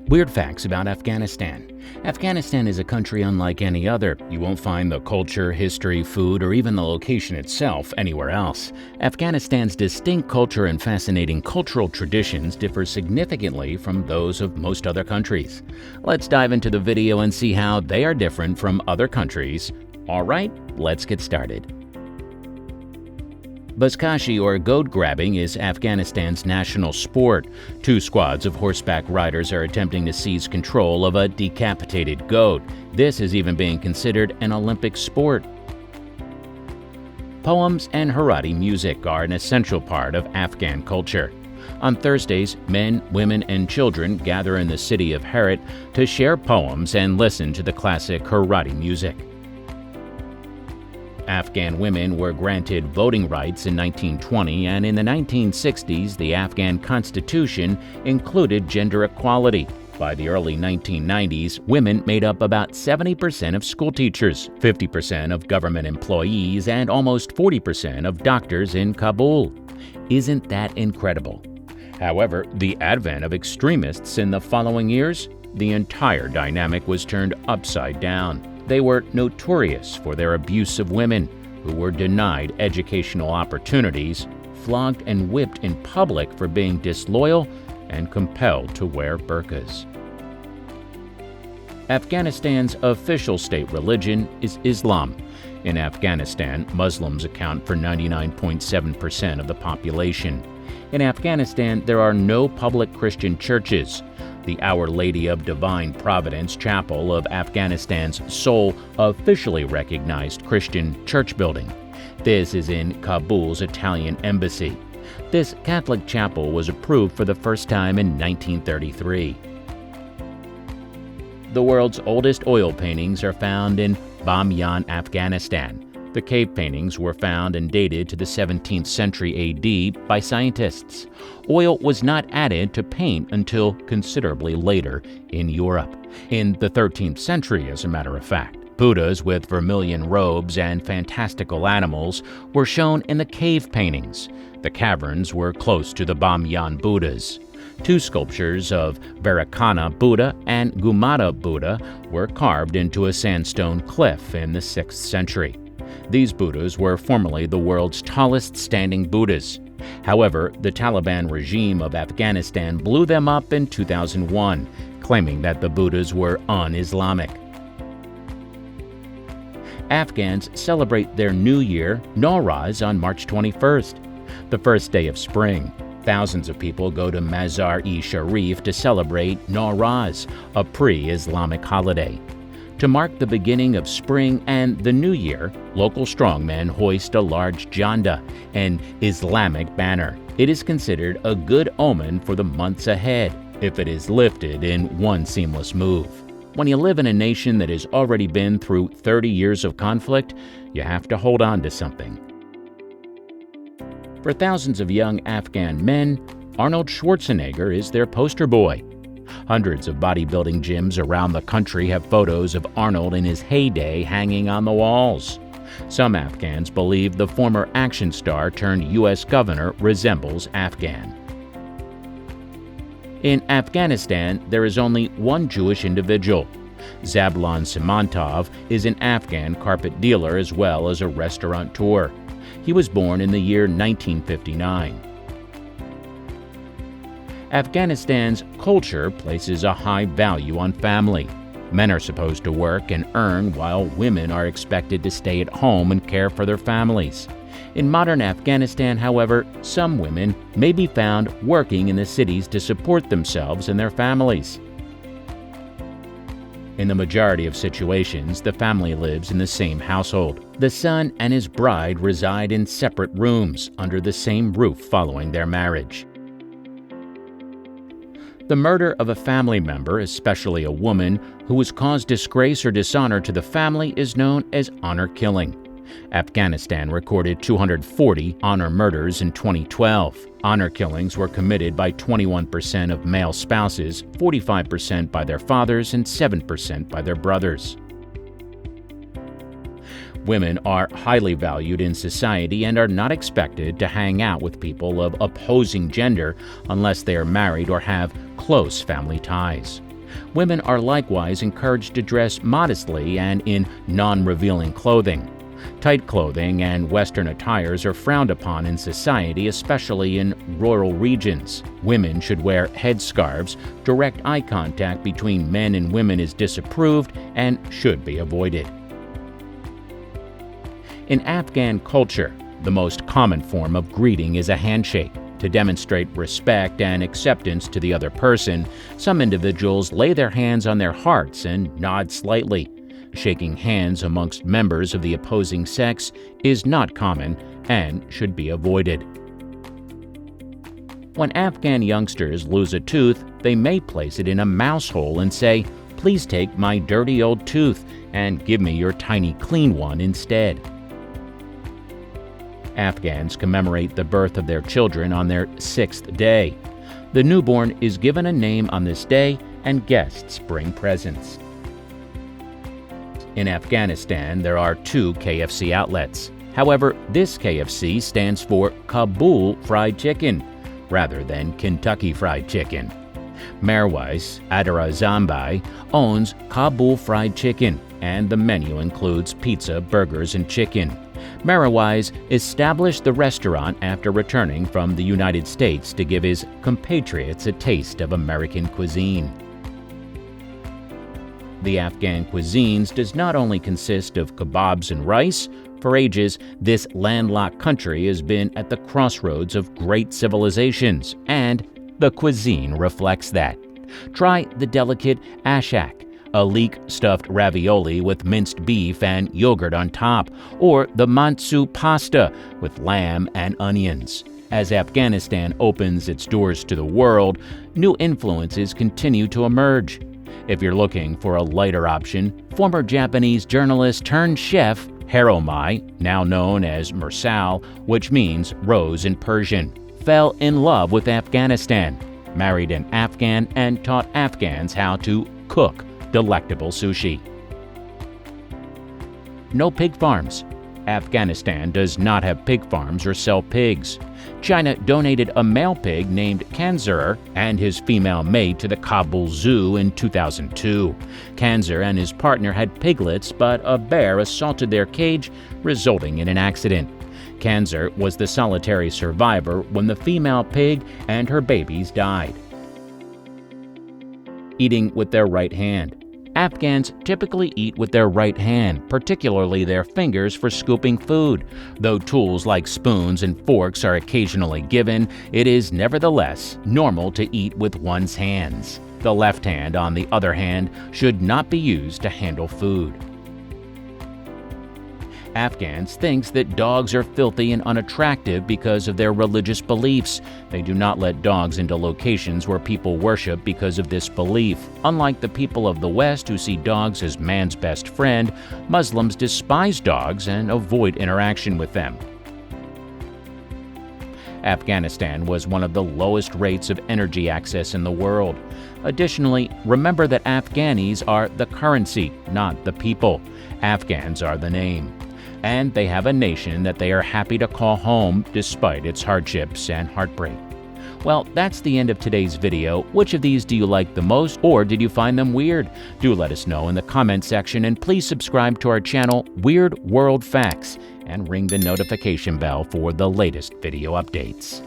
Weird facts about Afghanistan. Afghanistan is a country unlike any other. You won't find the culture, history, food, or even the location itself anywhere else. Afghanistan's distinct culture and fascinating cultural traditions differ significantly from those of most other countries. Let's dive into the video and see how they are different from other countries. All right, let's get started. Buzkashi, or goat grabbing, is Afghanistan's national sport. Two squads of horseback riders are attempting to seize control of a decapitated goat. This is even being considered an Olympic sport. Poems and Haredi music are an essential part of Afghan culture. On Thursdays, men, women, and children gather in the city of Herat to share poems and listen to the classic Haredi music. Afghan women were granted voting rights in 1920, and in the 1960s, the Afghan constitution included gender equality. By the early 1990s, women made up about 70% of school teachers, 50% of government employees, and almost 40% of doctors in Kabul. Isn't that incredible? However, the advent of extremists in the following years, the entire dynamic was turned upside down. They were notorious for their abuse of women, who were denied educational opportunities, flogged and whipped in public for being disloyal, and compelled to wear burqas. Afghanistan's official state religion is Islam. In Afghanistan, Muslims account for 99.7% of the population. In Afghanistan, there are no public Christian churches. The Our Lady of Divine Providence Chapel of Afghanistan's sole officially recognized Christian church building. This is in Kabul's Italian embassy. This Catholic chapel was approved for the first time in 1933. The world's oldest oil paintings are found in Bamyan, Afghanistan. The cave paintings were found and dated to the 17th century AD by scientists. Oil was not added to paint until considerably later in Europe. In the 13th century, as a matter of fact, Buddhas with vermilion robes and fantastical animals were shown in the cave paintings. The caverns were close to the Bamyan Buddhas. Two sculptures of Vairocana Buddha and Gautama Buddha were carved into a sandstone cliff in the 6th century. These Buddhas were formerly the world's tallest standing Buddhas. However, the Taliban regime of Afghanistan blew them up in 2001, claiming that the Buddhas were un-Islamic. Afghans celebrate their new year, Nowruz, on March 21st, the first day of spring. Thousands of people go to Mazar-e-Sharif to celebrate Nowruz, a pre-Islamic holiday. To mark the beginning of spring and the new year, local strongmen hoist a large janda, an Islamic banner. It is considered a good omen for the months ahead if it is lifted in one seamless move. When you live in a nation that has already been through 30 years of conflict, you have to hold on to something. For thousands of young Afghan men, Arnold Schwarzenegger is their poster boy. Hundreds of bodybuilding gyms around the country have photos of Arnold in his heyday hanging on the walls. Some Afghans believe the former action star turned U.S. governor resembles Afghan. In Afghanistan, there is only one Jewish individual. Zablon Simantov is an Afghan carpet dealer as well as a restaurateur. He was born in the year 1959. Afghanistan's culture places a high value on family. Men are supposed to work and earn while women are expected to stay at home and care for their families. In modern Afghanistan, however, some women may be found working in the cities to support themselves and their families. In the majority of situations, the family lives in the same household. The son and his bride reside in separate rooms under the same roof following their marriage. The murder of a family member, especially a woman, who has caused disgrace or dishonor to the family is known as honor killing. Afghanistan recorded 240 honor murders in 2012. Honor killings were committed by 21% of male spouses, 45% by their fathers, and 7% by their brothers. Women are highly valued in society and are not expected to hang out with people of opposing gender unless they are married or have close family ties. Women are likewise encouraged to dress modestly and in non-revealing clothing. Tight clothing and Western attires are frowned upon in society, especially in rural regions. Women should wear headscarves. Direct eye contact between men and women is disapproved and should be avoided. In Afghan culture, the most common form of greeting is a handshake. To demonstrate respect and acceptance to the other person, some individuals lay their hands on their hearts and nod slightly. Shaking hands amongst members of the opposing sex is not common and should be avoided. When Afghan youngsters lose a tooth, they may place it in a mouse hole and say, "Please take my dirty old tooth and give me your tiny clean one instead." Afghans commemorate the birth of their children on their 6th day. The newborn is given a name on this day and guests bring presents. In Afghanistan, there are 2 KFC outlets. However, this KFC stands for Kabul Fried Chicken rather than Kentucky Fried Chicken. Marwais Adarazambai owns Kabul Fried Chicken, and the menu includes pizza, burgers, and chicken. Marwais established the restaurant after returning from the United States to give his compatriots a taste of American cuisine. The Afghan cuisines does not only consist of kebabs and rice. For ages, this landlocked country has been at the crossroads of great civilizations, and the cuisine reflects that. Try the delicate ashak, a leek-stuffed ravioli with minced beef and yogurt on top, or the mantsu pasta with lamb and onions. As Afghanistan opens its doors to the world, new influences continue to emerge. If you're looking for a lighter option, former Japanese journalist turned chef Haromai, now known as Mursal, which means rose in Persian, fell in love with Afghanistan, married an Afghan, and taught Afghans how to cook delectable sushi. No pig farms. Afghanistan does not have pig farms or sell pigs. China donated a male pig named Kanzer and his female mate to the Kabul Zoo in 2002. Kanzer and his partner had piglets, but a bear assaulted their cage, resulting in an accident. Kanzer was the solitary survivor when the female pig and her babies died. Eating with their right hand. Afghans typically eat with their right hand, particularly their fingers, for scooping food. Though tools like spoons and forks are occasionally given, it is nevertheless normal to eat with one's hands. The left hand, on the other hand, should not be used to handle food. Afghans think that dogs are filthy and unattractive because of their religious beliefs. They do not let dogs into locations where people worship because of this belief. Unlike the people of the West who see dogs as man's best friend, Muslims despise dogs and avoid interaction with them. Afghanistan was one of the lowest rates of energy access in the world. Additionally, remember that Afghanis are the currency, not the people. Afghans are the name. And they have a nation that they are happy to call home despite its hardships and heartbreak. Well, that's the end of today's video. Which of these do you like the most, or did you find them weird? Do let us know in the comment section, and please subscribe to our channel, Weird World Facts, and ring the notification bell for the latest video updates.